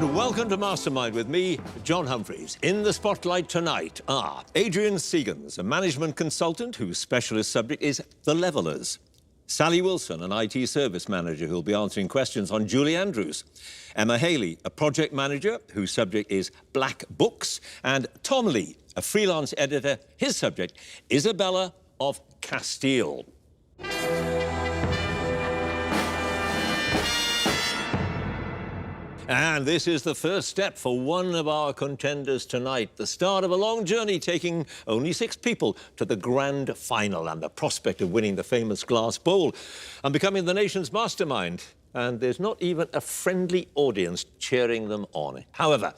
And welcome to Mastermind with me, John Humphrys. In the spotlight tonight are Adrian Seegans, a management consultant whose specialist subject is the levelers. Sally Wilson, an IT service manager who'll be answering questions on Julie Andrews. Emma Haley, a project manager whose subject is black books. And Tom Lee, a freelance editor, his subject, Isabella of Castile. And this is the first step for one of our contenders tonight, the start of a long journey taking only 6 people to the grand final and the prospect of winning the famous glass bowl and becoming the nation's mastermind. And there's not even a friendly audience cheering them on. However,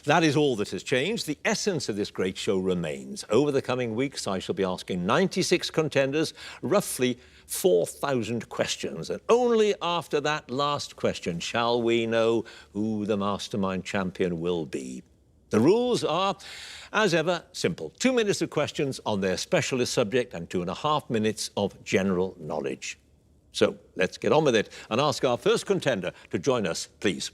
that is all that has changed. The essence of this great show remains. Over the coming weeks, I shall be asking 96 contenders roughly 4,000 questions. And only after that last question shall we know who the mastermind champion will be. The rules are, as ever, simple. 2 minutes of questions on their specialist subject and 2.5 minutes of general knowledge. So let's get on with it and ask our first contender to join us, please.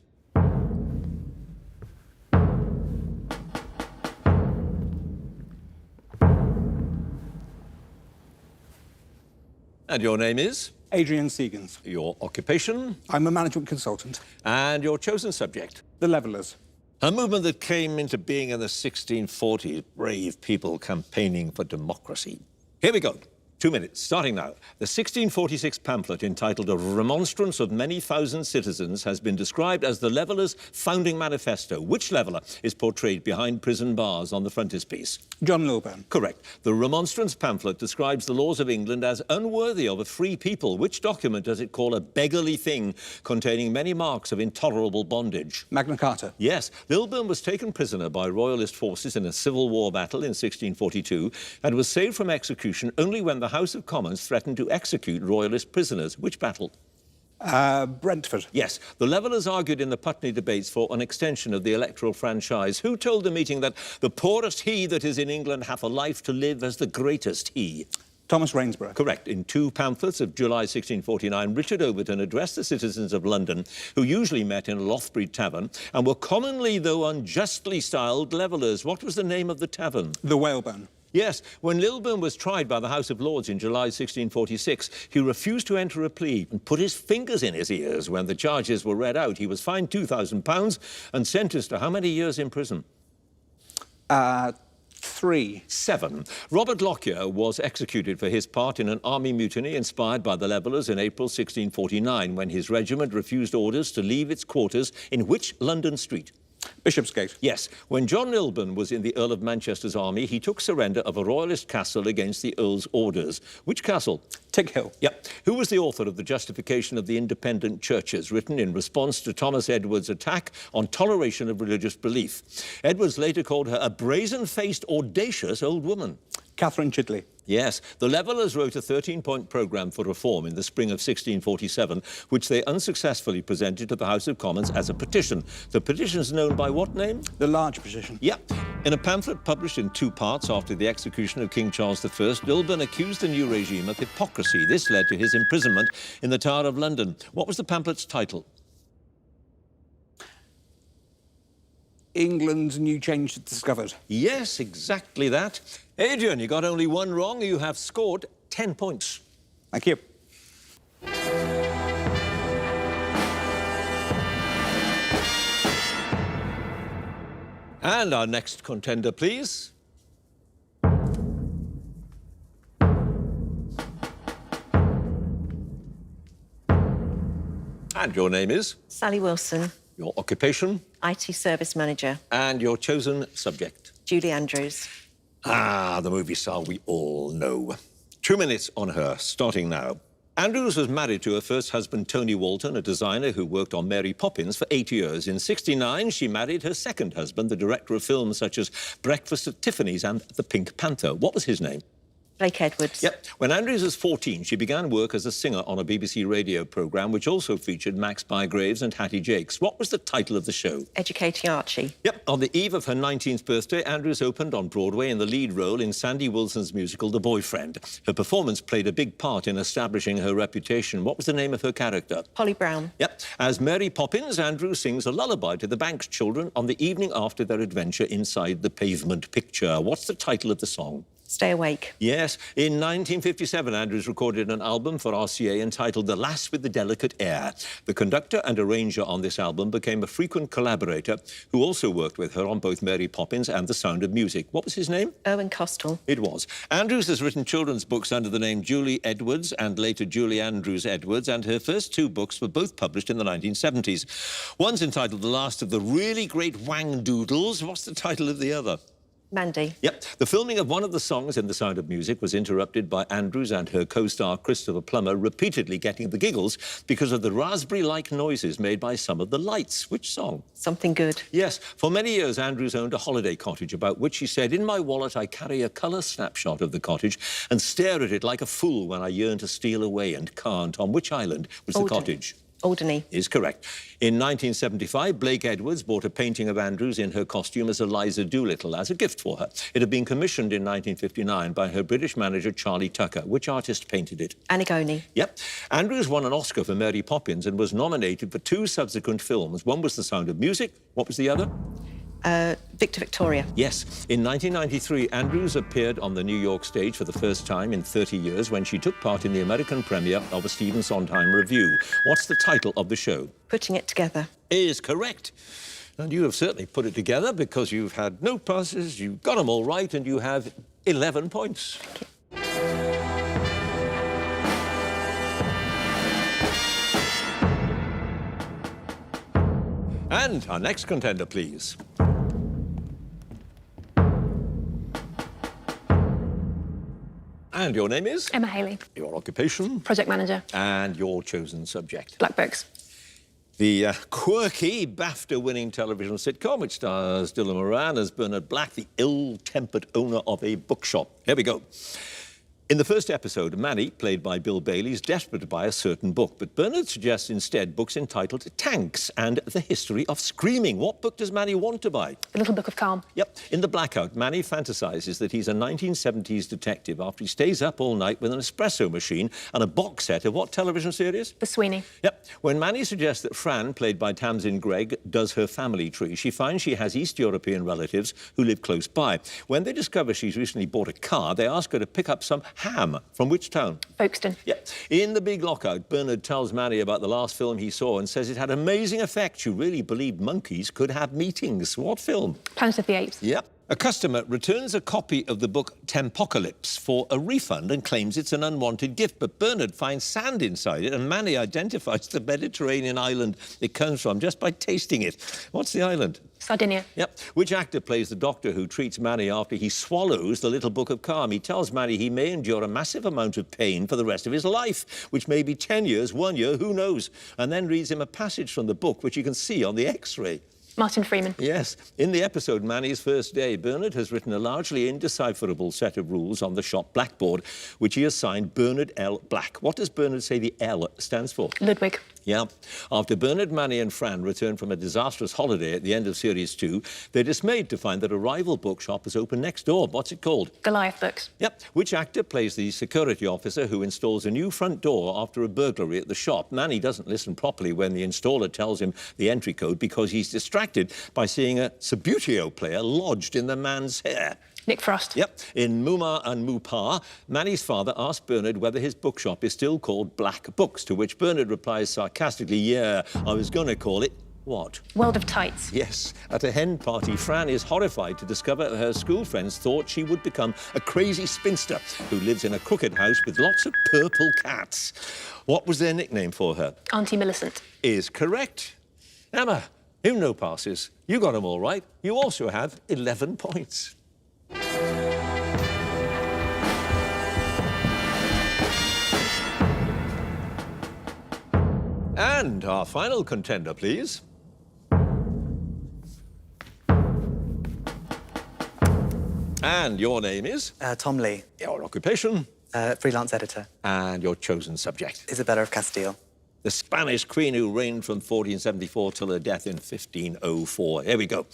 And your name is? Adrian Seegans. Your occupation? I'm a management consultant. And your chosen subject? The Levelers. A movement that came into being in the 1640s, brave people campaigning for democracy. Here we go. 2 minutes, starting now. The 1646 pamphlet entitled A Remonstrance of Many Thousand Citizens has been described as the Levelers' founding manifesto. Which leveller is portrayed behind prison bars on the frontispiece? John Lilburne. Correct. The Remonstrance pamphlet describes the laws of England as unworthy of a free people. Which document does it call a beggarly thing containing many marks of intolerable bondage? Magna Carta. Yes. Lilburne was taken prisoner by royalist forces in a civil war battle in 1642 and was saved from execution only when the House of Commons threatened to execute royalist prisoners. Which battle? Brentford. Yes. The Levellers argued in the Putney debates for an extension of the electoral franchise. Who told the meeting that the poorest he that is in England hath a life to live as the greatest he? Thomas Rainsborough. Correct. In 2 pamphlets of July 1649, Richard Overton addressed the citizens of London, who usually met in a Lothbury tavern and were commonly, though unjustly, styled Levellers. What was the name of the tavern? The Whalebone. Yes, when Lilburne was tried by the House of Lords in July 1646, he refused to enter a plea and put his fingers in his ears when the charges were read out. He was fined £2,000 and sentenced to how many years in prison? 3. 7. Robert Lockyer was executed for his part in an army mutiny inspired by the Levellers in April 1649 when his regiment refused orders to leave its quarters in which London street? Bishopsgate. Yes. When John Lilburne was in the Earl of Manchester's army, he took surrender of a royalist castle against the Earl's orders. Which castle? Tig Hill. Yep. Who was the author of The Justification of the Independent Churches, written in response to Thomas Edwards' attack on toleration of religious belief? Edwards later called her a brazen-faced, audacious old woman. Catherine Chidley. Yes, the Levellers wrote a 13-point programme for reform in the spring of 1647, which they unsuccessfully presented to the House of Commons as a petition. The petition is known by what name? The Large Petition. Yeah. In a pamphlet published in 2 parts after the execution of King Charles I, Lilburne accused the new regime of hypocrisy. This led to his imprisonment in the Tower of London. What was the pamphlet's title? England's New Change Discovered. Yes, exactly that. Adrian, you got only 1 wrong. You have scored 10 points. Thank you. And our next contender, please. And your name is? Sally Wilson. Your occupation? IT service manager. And your chosen subject? Julie Andrews. Ah, the movie star we all know. 2 minutes on her, starting now. Andrews was married to her first husband, Tony Walton, a designer who worked on Mary Poppins for 8 years. In '69, she married her second husband, the director of films such as Breakfast at Tiffany's and The Pink Panther. What was his name? Blake Edwards. Yep. When Andrews was 14, she began work as a singer on a BBC radio programme which also featured Max Bygraves and Hattie Jakes. What was the title of the show? Educating Archie. Yep. On the eve of her 19th birthday, Andrews opened on Broadway in the lead role in Sandy Wilson's musical The Boyfriend. Her performance played a big part in establishing her reputation. What was the name of her character? Polly Brown. Yep. As Mary Poppins, Andrews sings a lullaby to the bank's children on the evening after their adventure inside the pavement picture. What's the title of the song? Stay Awake. Yes. In 1957, Andrews recorded an album for RCA entitled The Lass with the Delicate Air. The conductor and arranger on this album became a frequent collaborator who also worked with her on both Mary Poppins and The Sound of Music. What was his name? Owen Castile. It was. Andrews has written children's books under the name Julie Edwards and later Julie Andrews Edwards, and her first two books were both published in the 1970s. One's entitled The Last of the Really Great Wang Doodles. What's the title of the other? Mandy. Yep. The filming of one of the songs in The Sound of Music was interrupted by Andrews and her co-star Christopher Plummer repeatedly getting the giggles because of the raspberry-like noises made by some of the lights. Which song? Something Good. Yes. For many years, Andrews owned a holiday cottage about which he said, "In my wallet, I carry a colour snapshot of the cottage and stare at it like a fool when I yearn to steal away and can't." On which island was the cottage? Alderney. Is correct. In 1975, Blake Edwards bought a painting of Andrews in her costume as Eliza Doolittle as a gift for her. It had been commissioned in 1959 by her British manager, Charlie Tucker. Which artist painted it? Antigone. Yep. Andrews won an Oscar for Mary Poppins and was nominated for two subsequent films. One was The Sound of Music. What was the other? Victor Victoria. Yes. In 1993, Andrews appeared on the New York stage for the first time in 30 years when she took part in the American premiere of a Stephen Sondheim review. What's the title of the show? Putting It Together. Is correct. And you have certainly put it together because you've had no passes, you've got them all right, and you have 11 points. And our next contender, please. And your name is? Emma Haley, Your occupation? project manager, And your chosen subject? Black Books. The quirky BAFTA-winning television sitcom, which stars Dylan Moran as Bernard Black, the ill-tempered owner of a bookshop. Here we go. In the first episode, Manny, played by Bill Bailey, is desperate to buy a certain book, but Bernard suggests instead books entitled Tanks and the History of Screaming. What book does Manny want to buy? The Little Book of Calm. Yep. In The Blackout, Manny fantasizes that he's a 1970s detective after he stays up all night with an espresso machine and a box set of what television series? The Sweeney. Yep. When Manny suggests that Fran, played by Tamsin Greig, does her family tree, she finds she has East European relatives who live close by. When they discover she's recently bought a car, they ask her to pick up some ham. From which town? Folkestone. Yeah. In The Big Lockout, Bernard tells Manny about the last film he saw and says it had amazing effects. You really believed monkeys could have meetings. What film? Planet of the Apes. Yep. A customer returns a copy of the book Tempocalypse for a refund and claims it's an unwanted gift, but Bernard finds sand inside it and Manny identifies the Mediterranean island it comes from just by tasting it. What's the island? Sardinia. Yep. Which actor plays the doctor who treats Manny after he swallows the Little Book of Calm? He tells Manny he may endure a massive amount of pain for the rest of his life, which may be 10 years, 1 year, who knows, and then reads him a passage from the book which you can see on the X-ray. Martin Freeman. Yes. In the episode Manny's First Day, Bernard has written a largely indecipherable set of rules on the shop blackboard, which he has signed Bernard L. Black. What does Bernard say the L stands for? Ludwig. Yeah. After Bernard, Manny and Fran return from a disastrous holiday at the end of Series 2, they're dismayed to find that a rival bookshop is open next door. What's it called? Goliath Books. Yep. Which actor plays the security officer who installs a new front door after a burglary at the shop? Manny doesn't listen properly when the installer tells him the entry code because he's distracted by seeing a Subbuteo player lodged in the man's hair. Nick Frost. Yep. In Muma and Mupar, Manny's father asks Bernard whether his bookshop is still called Black Books, to which Bernard replies sarcastically, "Yeah, I was going to call it..." What? World of Tights. Yes. At a hen party, Fran is horrified to discover that her school friends thought she would become a crazy spinster who lives in a crooked house with lots of purple cats. What was their nickname for her? Auntie Millicent. Is correct. Emma, you no passes. You got them all right. You also have 11 points. And our final contender, please. And your name is? Tom Lee, Your occupation? freelance editor. And your chosen subject? Isabella of Castile. The Spanish queen who reigned from 1474 till her death in 1504. Here we go.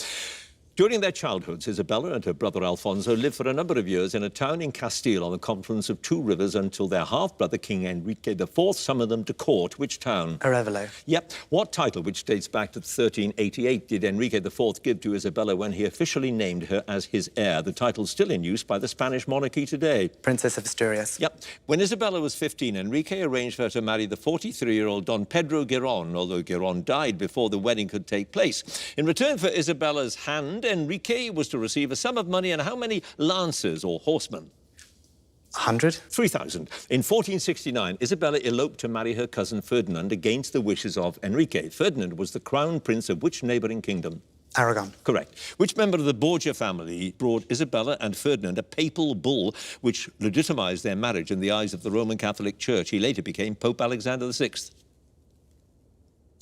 During their childhoods, Isabella and her brother Alfonso lived for a number of years in a town in Castile on the confluence of two rivers until their half-brother, King Enrique IV, summoned them to court. Which town? Arevalo. Yep. What title, which dates back to 1388, did Enrique IV give to Isabella when he officially named her as his heir? The title still in use by the Spanish monarchy today. Princess of Asturias. Yep. When Isabella was 15, Enrique arranged for her to marry the 43-year-old Don Pedro Giron, although Giron died before the wedding could take place. In return for Isabella's hand, Enrique was to receive a sum of money and how many lancers or horsemen? 100. 3,000. In 1469, Isabella eloped to marry her cousin Ferdinand against the wishes of Enrique. Ferdinand was the crown prince of which neighbouring kingdom? Aragon. Correct. Which member of the Borgia family brought Isabella and Ferdinand a papal bull which legitimised their marriage in the eyes of the Roman Catholic Church? He later became Pope Alexander VI.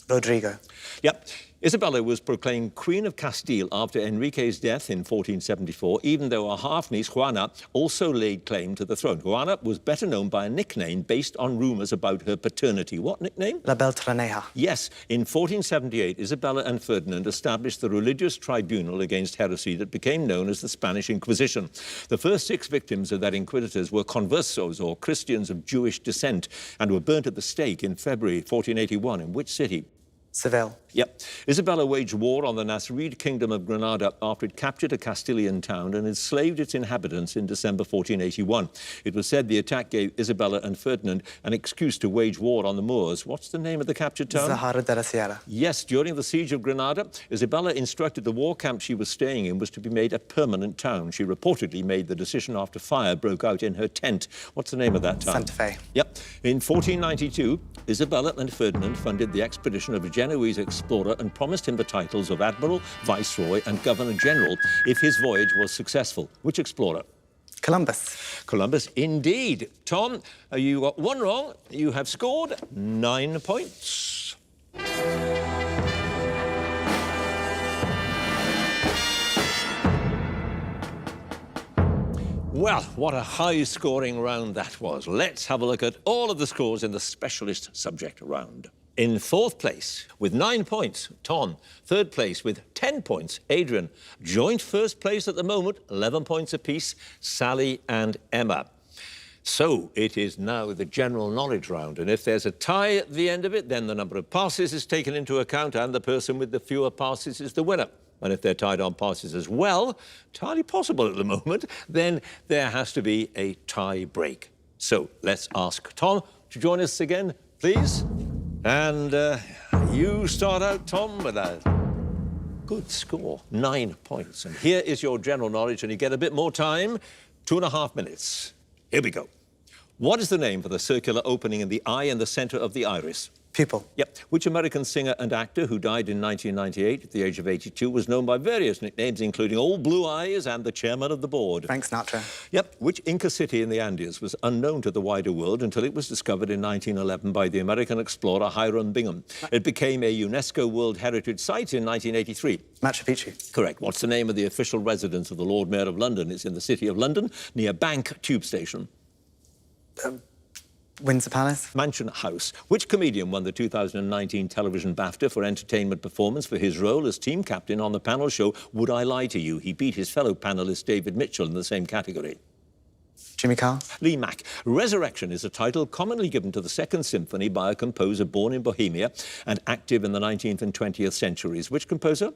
Rodrigo. Yep. Isabella was proclaimed Queen of Castile after Enrique's death in 1474, even though her half-niece, Juana, also laid claim to the throne. Juana was better known by a nickname based on rumours about her paternity. What nickname? La Beltraneja. Yes. In 1478, Isabella and Ferdinand established the religious tribunal against heresy that became known as the Spanish Inquisition. The first 6 victims of that inquisitors were conversos, or Christians of Jewish descent, and were burnt at the stake in February 1481. In which city? Seville. Yep. Isabella waged war on the Nasrid kingdom of Granada after it captured a Castilian town and enslaved its inhabitants in December 1481. It was said the attack gave Isabella and Ferdinand an excuse to wage war on the Moors. What's the name of the captured town? Zahara de la Sierra. Yes, during the siege of Granada, Isabella instructed the war camp she was staying in was to be made a permanent town. She reportedly made the decision after fire broke out in her tent. What's the name of that town? Santa Fe. Yep. In 1492, Isabella and Ferdinand funded the expedition of a Genoese explorer and promised him the titles of Admiral, Viceroy and Governor-General if his voyage was successful. Which explorer? Columbus. Columbus, indeed. Tom, you got one wrong. You have scored 9 points. Well, what a high-scoring round that was. Let's have a look at all of the scores in the specialist subject round. In 4th place, with 9 points, Tom. 3rd place, with 10 points, Adrian. Joint 1st place at the moment, 11 points apiece, Sally and Emma. So it is now the general knowledge round, and if there's a tie at the end of it, then the number of passes is taken into account, and the person with the fewer passes is the winner. And if they're tied on passes as well, entirely possible at the moment, then there has to be a tie break. So let's ask Tom to join us again, please. And you start out, Tom, with a good score, 9 points. And here is your general knowledge, and you get a bit more time, 2.5 minutes. Here we go. What is the name for the circular opening in the eye in the centre of the iris? Pupil. Yep. Which American singer and actor who died in 1998 at the age of 82 was known by various nicknames, including Old Blue Eyes and the chairman of the board? Frank Sinatra. Yep. Which Inca city in the Andes was unknown to the wider world until it was discovered in 1911 by the American explorer Hiram Bingham? It became a UNESCO World Heritage Site in 1983. Machu Picchu. Correct. What's the name of the official residence of the Lord Mayor of London? It's in the City of London, near Bank Tube Station. Windsor Palace. Mansion House. Which comedian won the 2019 television BAFTA for entertainment performance for his role as team captain on the panel show Would I Lie to You? He beat his fellow panellist David Mitchell in the same category. Jimmy Carr. Lee Mack. Resurrection is a title commonly given to the Second Symphony by a composer born in Bohemia and active in the 19th and 20th centuries. Which composer?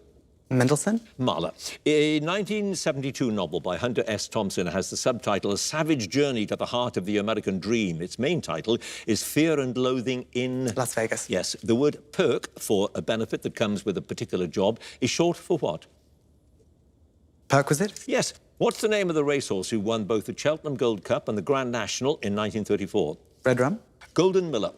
Mendelssohn. Mahler. A 1972 novel by Hunter S. Thompson has the subtitle A Savage Journey to the Heart of the American Dream. Its main title is Fear and Loathing in... Las Vegas. Yes. The word perk, for a benefit that comes with a particular job, is short for what? Perquisite. Yes. What's the name of the racehorse who won both the Cheltenham Gold Cup and the Grand National in 1934? Red Rum. Golden Miller.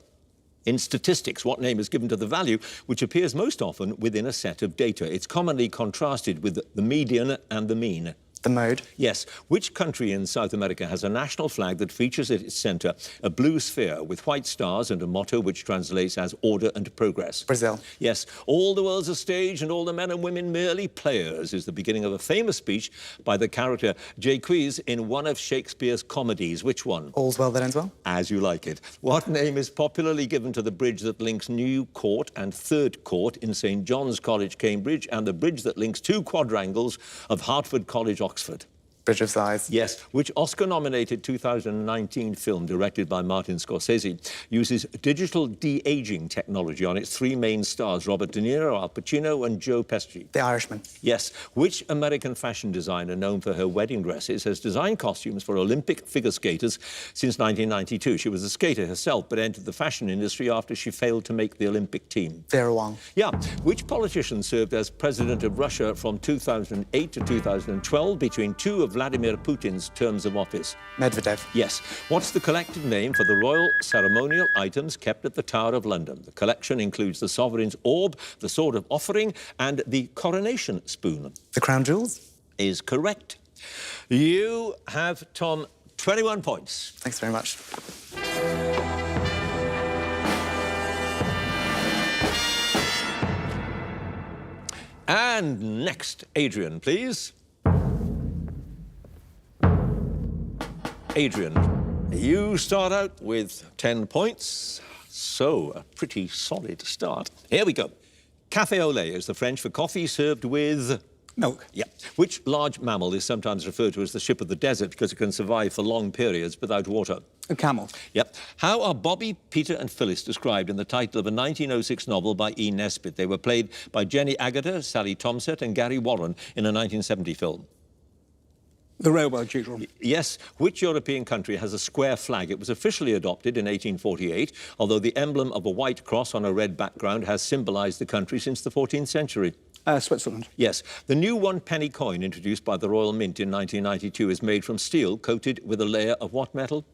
In statistics, what name is given to the value which appears most often within a set of data? It's commonly contrasted with the median and the mean. The mode. Yes. Which country in South America has a national flag that features at its centre a blue sphere with white stars and a motto which translates as order and progress? Brazil. Yes. All the world's a stage and all the men and women merely players is the beginning of a famous speech by the character Jaques in one of Shakespeare's comedies. Which one? All's well that ends well. As you like it. What name is popularly given to the bridge that links New Court and Third Court in St John's College, Cambridge, and the bridge that links two quadrangles of Hertford College, Oxford? Bridge of Sighs. Yes. Which Oscar-nominated 2019 film, directed by Martin Scorsese, uses digital de-aging technology on its three main stars, Robert De Niro, Al Pacino and Joe Pesci? The Irishman. Yes. Which American fashion designer known for her wedding dresses has designed costumes for Olympic figure skaters since 1992? She was a skater herself, but entered the fashion industry after she failed to make the Olympic team. Vera Wang. Yeah. Which politician served as president of Russia from 2008 to 2012 between two of Vladimir Putin's terms of office? Medvedev. Yes. What's the collective name for the royal ceremonial items kept at the Tower of London? The collection includes the sovereign's orb, the sword of offering, and the coronation spoon. The Crown Jewels. Is correct. You have, Tom, 21 points. Thanks very much. And next, Adrian, please. Adrian, you start out with 10 points, so a pretty solid start. Here we go. Café au lait is the French for coffee served with... Milk. Yeah. Which large mammal is sometimes referred to as the ship of the desert because it can survive for long periods without water? A camel. Yep. How are Bobby, Peter and Phyllis described in the title of a 1906 novel by E. Nesbit? They were played by Jenny Agutter, Sally Tomset and Gary Warren in a 1970 film. The railway children. Yes. Which European country has a square flag? It was officially adopted in 1848, although the emblem of a white cross on a red background has symbolised the country since the 14th century. Switzerland. Yes. The new one-penny coin introduced by the Royal Mint in 1992 is made from steel coated with a layer of what metal?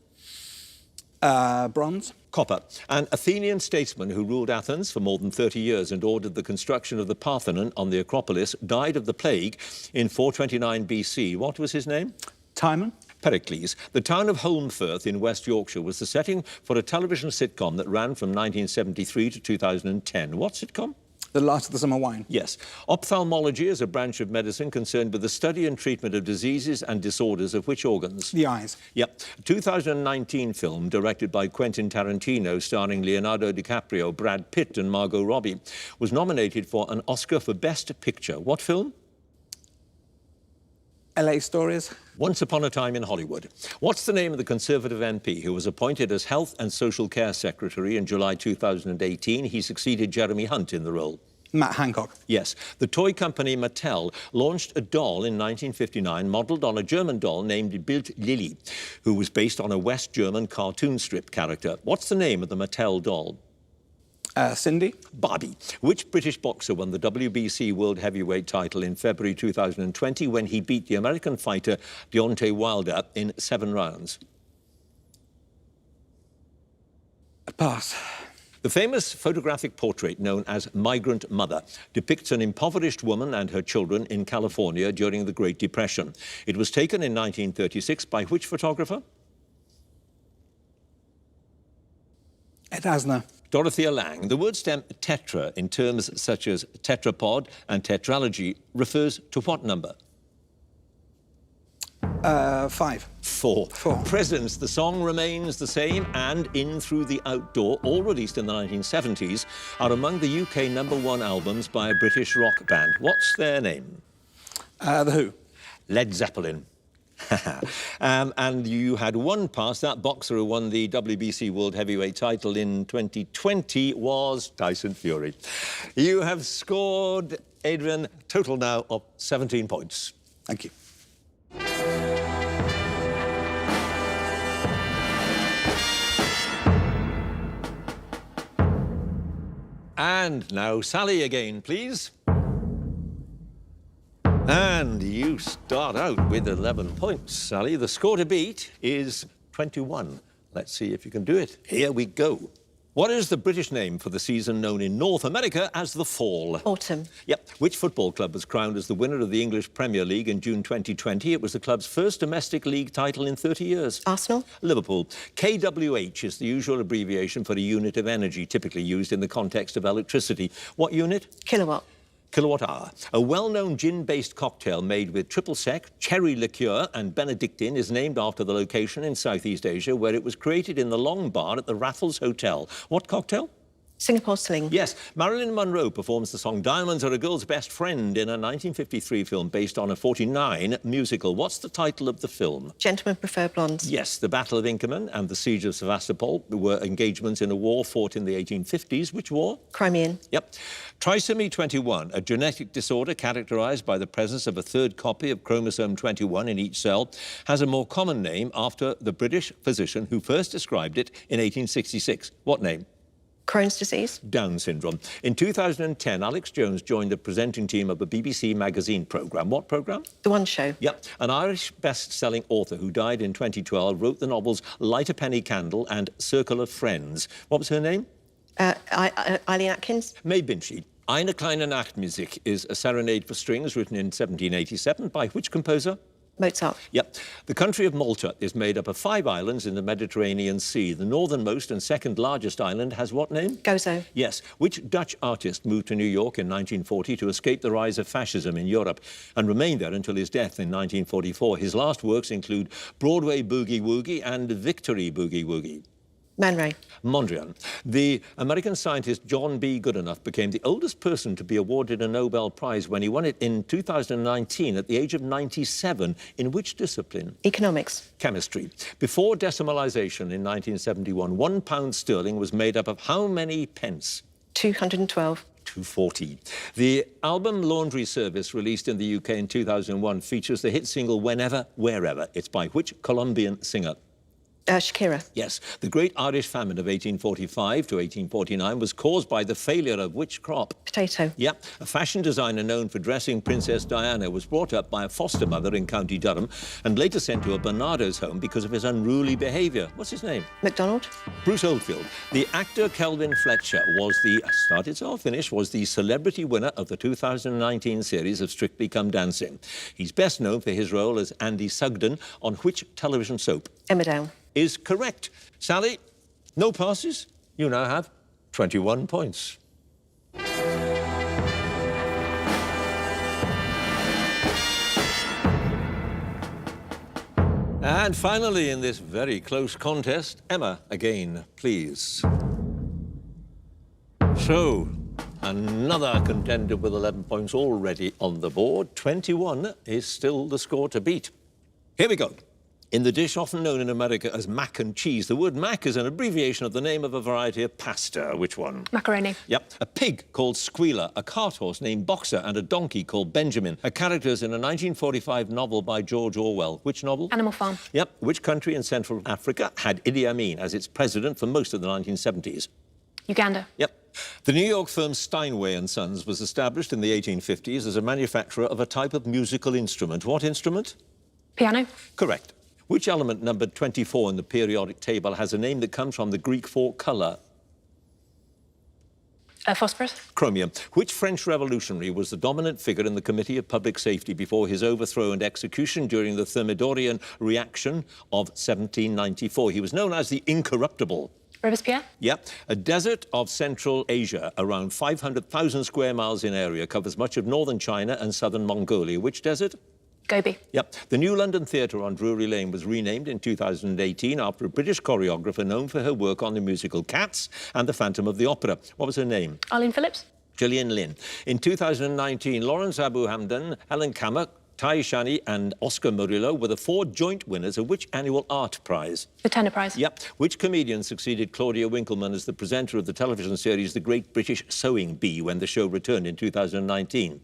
Bronze. Copper. An Athenian statesman who ruled Athens for more than 30 years and ordered the construction of the Parthenon on the Acropolis died of the plague in 429 BC. What was his name? Timon. Pericles. The town of Holmfirth in West Yorkshire was the setting for a television sitcom that ran from 1973 to 2010. What sitcom? The Last of the Summer Wine. Yes. Ophthalmology is a branch of medicine concerned with the study and treatment of diseases and disorders of which organs? The eyes. Yep. 2019 film directed by Quentin Tarantino starring Leonardo DiCaprio, Brad Pitt and Margot Robbie was nominated for an Oscar for Best Picture. What film? LA Stories. Once Upon a Time in Hollywood. What's the name of the Conservative MP who was appointed as Health and Social Care Secretary in July 2018? He succeeded Jeremy Hunt in the role. Matt Hancock. Yes. The toy company Mattel launched a doll in 1959 modelled on a German doll named Bild Lilly, who was based on a West German cartoon strip character. What's the name of the Mattel doll? Cindy. Barbie. Which British boxer won the WBC World Heavyweight title in February 2020 when he beat the American fighter Deontay Wilder in 7 rounds? A pass. The famous photographic portrait known as Migrant Mother depicts an impoverished woman and her children in California during the Great Depression. It was taken in 1936 by which photographer? Ed Asner. Dorothea Lange. The word stem tetra in terms such as tetrapod and tetralogy refers to what number? 5. 4. 4. Presence. The song remains the same and In Through the Outdoor, all released in the 1970s, are among the UK #1 albums by a British rock band. What's their name? The Who. Led Zeppelin. And you had one pass. That boxer who won the WBC World Heavyweight title in 2020 was Tyson Fury. You have scored, Adrian, total now of 17 points. Thank you. And now Sally again, please. And you start out with 11 points, Sally. The score to beat is 21. Let's see if you can do it. Here we go. What is the British name for the season known in North America as the Fall? Autumn. Yep. Which football club was crowned as the winner of the English Premier League in June 2020? It was the club's first domestic league title in 30 years. Arsenal. Liverpool. KWH is the usual abbreviation for a unit of energy, typically used in the context of electricity. What unit? Kilowatt. Kilowatt hour. A well-known gin-based cocktail made with triple sec, cherry liqueur and Benedictine is named after the location in Southeast Asia where it was created in the Long Bar at the Raffles Hotel. What cocktail? Singapore Sling. Yes, Marilyn Monroe performs the song Diamonds Are a Girl's Best Friend in a 1953 film based on a 49 musical. What's the title of the film? Gentlemen Prefer Blondes. Yes, the Battle of Inkerman and the Siege of Sevastopol were engagements in a war fought in the 1850s. Which war? Crimean. Yep. Trisomy 21, a genetic disorder characterized by the presence of a third copy of chromosome 21 in each cell, has a more common name after the British physician who first described it in 1866. What name? Crohn's disease. Down syndrome. In 2010, Alex Jones joined the presenting team of a BBC magazine programme. What programme? The One Show. Yep. An Irish best-selling author who died in 2012 wrote the novels Light a Penny Candle and Circle of Friends. What was her name? Eileen Atkins. May Binchy. Eine kleine Nachtmusik is a serenade for strings written in 1787 by which composer? Mozart. Yep. The country of Malta is made up of 5 islands in the Mediterranean Sea. The northernmost and second largest island has what name? Gozo. Yes. Which Dutch artist moved to New York in 1940 to escape the rise of fascism in Europe and remained there until his death in 1944? His last works include Broadway Boogie Woogie and Victory Boogie Woogie. Man Ray. Mondrian. The American scientist John B. Goodenough became the oldest person to be awarded a Nobel Prize when he won it in 2019 at the age of 97. In which discipline? Economics. Chemistry. Before decimalisation in 1971, £1 was made up of how many pence? 212. 240. The album Laundry Service, released in the UK in 2001, features the hit single Whenever, Wherever. It's by which Colombian singer? Shakira. Yes. The Great Irish Famine of 1845 to 1849 was caused by the failure of which crop? Potato. Yep. A fashion designer known for dressing Princess Diana was brought up by a foster mother in County Durham and later sent to a Barnardo's home because of his unruly behaviour. What's his name? MacDonald. Bruce Oldfield. The actor Kelvin Fletcher was the, start it all finish, was the celebrity winner of the 2019 series of Strictly Come Dancing. He's best known for his role as Andy Sugden on which television soap? Emmerdale. Is correct. Sally, no passes. You now have 21 points. And finally, in this very close contest, Emma again, please. So, another contender with 11 points already on the board. 21 is still the score to beat. Here we go. In the dish often known in America as mac and cheese, the word mac is an abbreviation of the name of a variety of pasta. Which one? Macaroni. Yep. A pig called Squealer, a cart horse named Boxer, and a donkey called Benjamin are characters in a 1945 novel by George Orwell. Which novel? Animal Farm. Yep. Which country in Central Africa had Idi Amin as its president for most of the 1970s? Uganda. Yep. The New York firm Steinway & Sons was established in the 1850s as a manufacturer of a type of musical instrument. What instrument? Piano. Correct. Which element numbered 24 in the periodic table has a name that comes from the Greek for colour? Phosphorus. Chromium. Which French revolutionary was the dominant figure in the Committee of Public Safety before his overthrow and execution during the Thermidorian reaction of 1794? He was known as the Incorruptible. Robespierre. Yep. A desert of Central Asia, around 500,000 square miles in area, covers much of northern China and southern Mongolia. Which desert? Gobi. Yep. The New London Theatre on Drury Lane was renamed in 2018 after a British choreographer known for her work on the musical Cats and The Phantom of the Opera. What was her name? Arlene Phillips. Gillian Lynn. In 2019, Lawrence Abu Hamdan, Helen Kammer, Tai Shani and Oscar Murillo were the 4 joint winners of which annual art prize? The Turner Prize. Yep. Which comedian succeeded Claudia Winkleman as the presenter of the television series The Great British Sewing Bee when the show returned in 2019?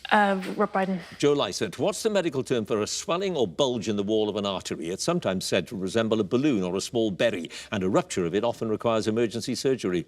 Rob Brydon. Joe Lysett. What's the medical term for a swelling or bulge in the wall of an artery? It's sometimes said to resemble a balloon or a small berry, and a rupture of it often requires emergency surgery.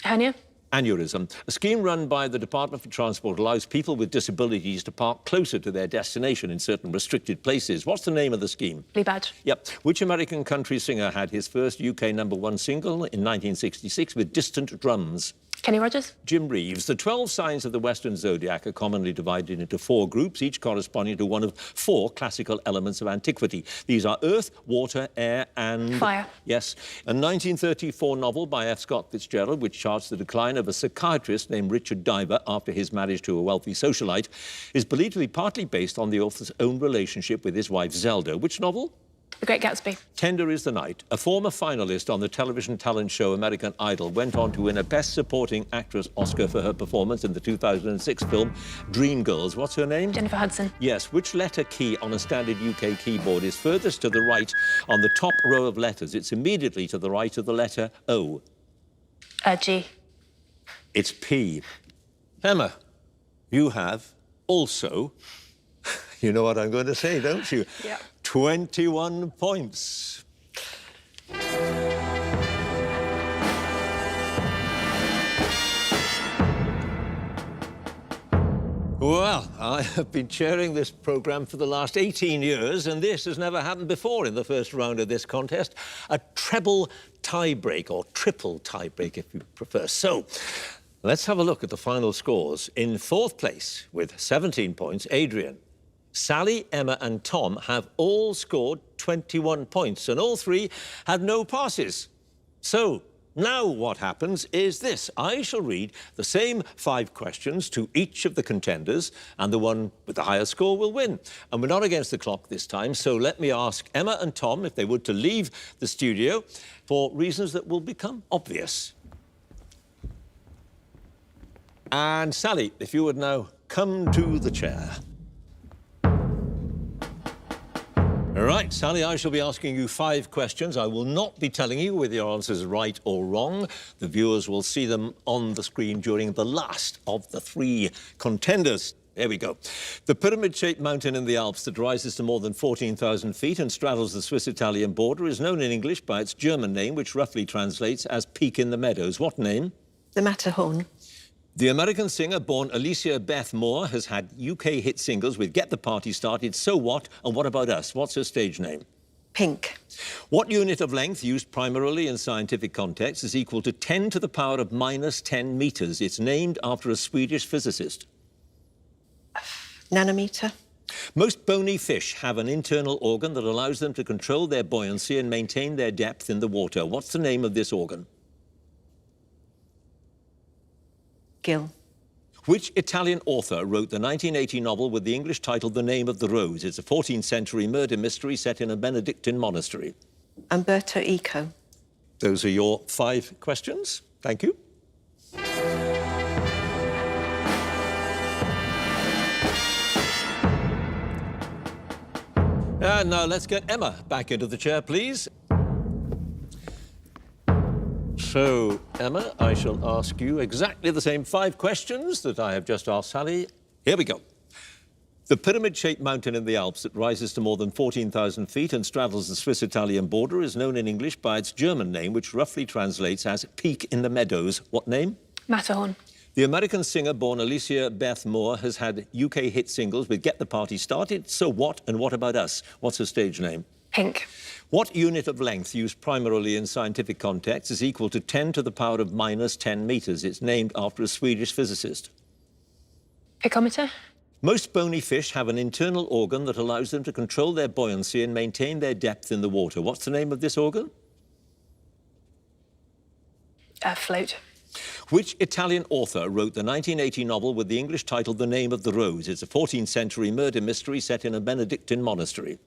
Hernia. Aneurysm. A scheme run by the Department for Transport allows people with disabilities to park closer to their destination in certain restricted places. What's the name of the scheme? Blue badge. Yep. Which American country singer had his first UK #1 single in 1966 with Distant Drums? Kenny Rogers. Jim Reeves. The 12 signs of the Western zodiac are commonly divided into 4 groups, each corresponding to one of 4 classical elements of antiquity. These are earth, water, air, and... Fire. Yes. A 1934 novel by F. Scott Fitzgerald, which charts the decline of a psychiatrist named Richard Diver after his marriage to a wealthy socialite, is believed to be partly based on the author's own relationship with his wife Zelda. Which novel? The Great Gatsby. Tender is the Night. A former finalist on the television talent show American Idol went on to win a Best Supporting Actress Oscar for her performance in the 2006 film Dreamgirls. What's her name? Jennifer Hudson. Yes. Which letter key on a standard UK keyboard is furthest to the right on the top row of letters? It's immediately to the right of the letter O. G. It's P. Emma, you have also... You know what I'm going to say, don't you? Yeah. 21 points. Well, I have been chairing this programme for the last 18 years, and this has never happened before in the first round of this contest. A treble tie-break, or triple tie-break, if you prefer. So, let's have a look at the final scores. In 4th place, with 17 points, Adrian. Sally, Emma and Tom have all scored 21 points, and all 3 had no passes. So, now what happens is this. I shall read the same 5 questions to each of the contenders, and the one with the higher score will win. And we're not against the clock this time, so let me ask Emma and Tom if they would to leave the studio for reasons that will become obvious. And Sally, if you would now come to the chair. All right, Sally, I shall be asking you 5 questions. I will not be telling you whether your answers are right or wrong. The viewers will see them on the screen during the last of the 3 contenders. Here we go. The pyramid-shaped mountain in the Alps that rises to more than 14,000 feet and straddles the Swiss-Italian border is known in English by its German name, which roughly translates as Peak in the Meadows. What name? The Matterhorn. The American singer born Alicia Beth Moore has had UK hit singles with Get the Party Started, So What, and What About Us? What's her stage name? Pink. What unit of length, used primarily in scientific contexts, is equal to 10 to the power of -10 metres? It's named after a Swedish physicist. Nanometer. Most bony fish have an internal organ that allows them to control their buoyancy and maintain their depth in the water. What's the name of this organ? Gill. Which Italian author wrote the 1980 novel with the English title The Name of the Rose? It's a 14th century murder mystery set in a Benedictine monastery. Umberto Eco. Those are your 5 questions. Thank you. And now let's get Emma back into the chair, please. So, Emma, I shall ask you exactly the same 5 questions that I have just asked Sally. Here we go. The pyramid-shaped mountain in the Alps that rises to more than 14,000 feet and straddles the Swiss-Italian border is known in English by its German name, which roughly translates as Peak in the Meadows. What name? Matterhorn. The American singer born Alicia Beth Moore has had UK hit singles with Get the Party Started, So What, and What About Us? What's her stage name? Pink. What unit of length, used primarily in scientific contexts, is equal to 10 to the power of -10 metres? It's named after a Swedish physicist. Picometer. Most bony fish have an internal organ that allows them to control their buoyancy and maintain their depth in the water. What's the name of this organ? Float. Which Italian author wrote the 1980 novel with the English title The Name of the Rose? It's a 14th century murder mystery set in a Benedictine monastery.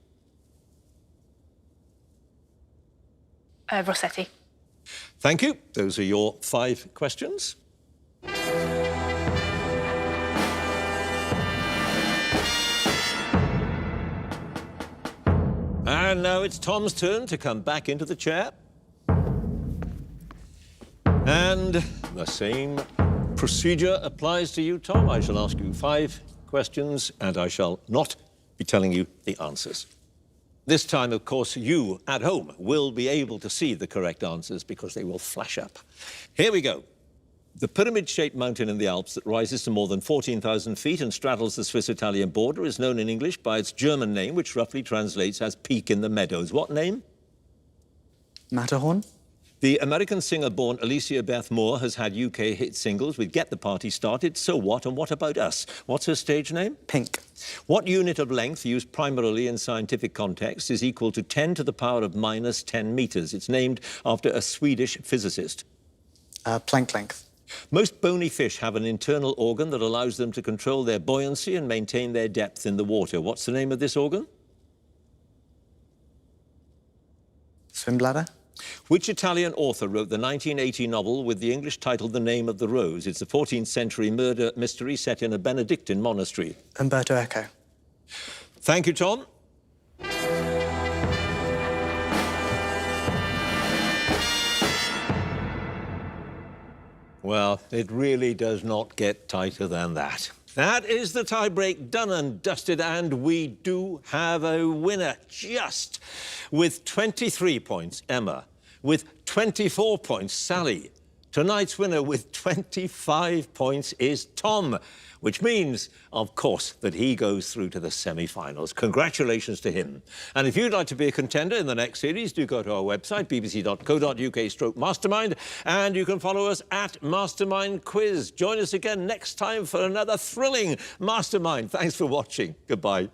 Rossetti. Thank you. Those are your 5 questions. And now it's Tom's turn to come back into the chair. And the same procedure applies to you, Tom. I shall ask you 5 questions, and I shall not be telling you the answers. This time, of course, you at home will be able to see the correct answers because they will flash up. Here we go. The pyramid-shaped mountain in the Alps that rises to more than 14,000 feet and straddles the Swiss-Italian border is known in English by its German name, which roughly translates as Peak in the Meadows. What name? Matterhorn. The American singer-born Alicia Beth Moore has had UK hit singles with Get the Party Started, So What, and What About Us? What's her stage name? Pink. What unit of length, used primarily in scientific contexts, is equal to 10 to the power of minus 10 meters? It's named after a Swedish physicist. Plank length. Most bony fish have an internal organ that allows them to control their buoyancy and maintain their depth in the water. What's the name of this organ? Swim bladder. Which Italian author wrote the 1980 novel with the English title The Name of the Rose? It's a 14th century murder mystery set in a Benedictine monastery. Umberto Eco. Thank you, Tom. Well, it really does not get tighter than that. That is the tie-break done and dusted, and we do have a winner. Just with 23 points, Emma. With 24 points, Sally. Tonight's winner with 25 points is Tom, which means, of course, that he goes through to the semi-finals. Congratulations to him. And if you'd like to be a contender in the next series, do go to our website, bbc.co.uk/mastermind, and you can follow us at Mastermind Quiz. Join us again next time for another thrilling Mastermind. Thanks for watching. Goodbye.